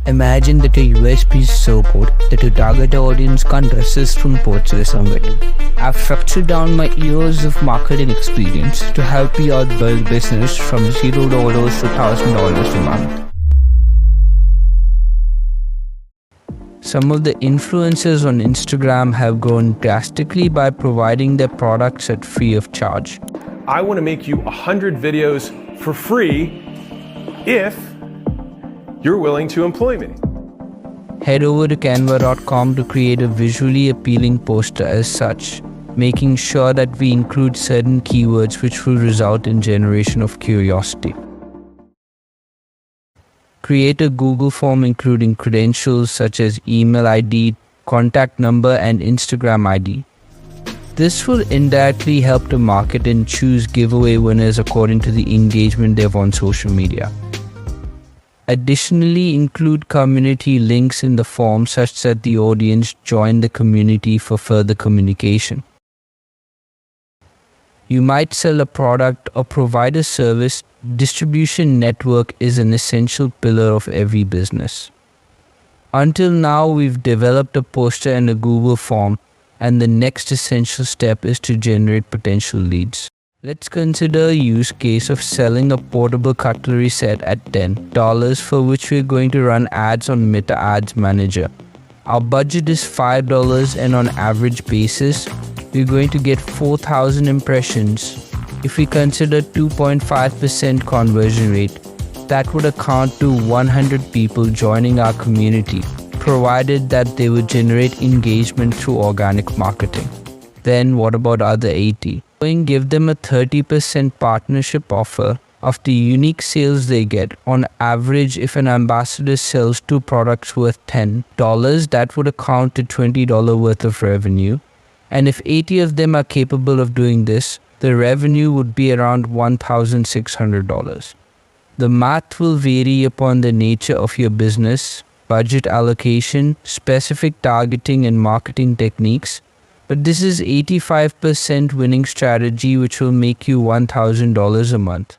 Imagine that your USP is so good that your target audience can't resist from purchasing it. I've structured down my years of marketing experience to help you out build business from $0 to $1,000 a month. Some of the influencers on Instagram have grown drastically by providing their products at free of charge. I want to make you 100 videos for free if you're willing to employ me. Head over to canva.com to create a visually appealing poster as such, making sure that we include certain keywords which will result in generation of curiosity. Create a Google form including credentials such as email ID, contact number, and Instagram ID. This will indirectly help to market and choose giveaway winners according to the engagement they have on social media. Additionally, include community links in the form such that the audience join the community for further communication. You might sell a product or provide a service. Distribution network is an essential pillar of every business. Until now, we've developed a poster and a Google form, and the next essential step is to generate potential leads. Let's consider a use case of selling a portable cutlery set at $10, for which we're going to run ads on Meta Ads Manager. Our budget is $5, and on average basis, we're going to get 4,000 impressions. If we consider 2.5% conversion rate, that would account to 100 people joining our community, provided that they would generate engagement through organic marketing. Then what about other 80? Give them a 30% partnership offer of the unique sales they get. On average, if an ambassador sells 2 products worth $10, that would account to $20 worth of revenue. And if 80 of them are capable of doing this, the revenue would be around $1,600. The math will vary upon the nature of your business, budget allocation, specific targeting and marketing techniques, but this is 85% winning strategy which will make you $1,000 a month.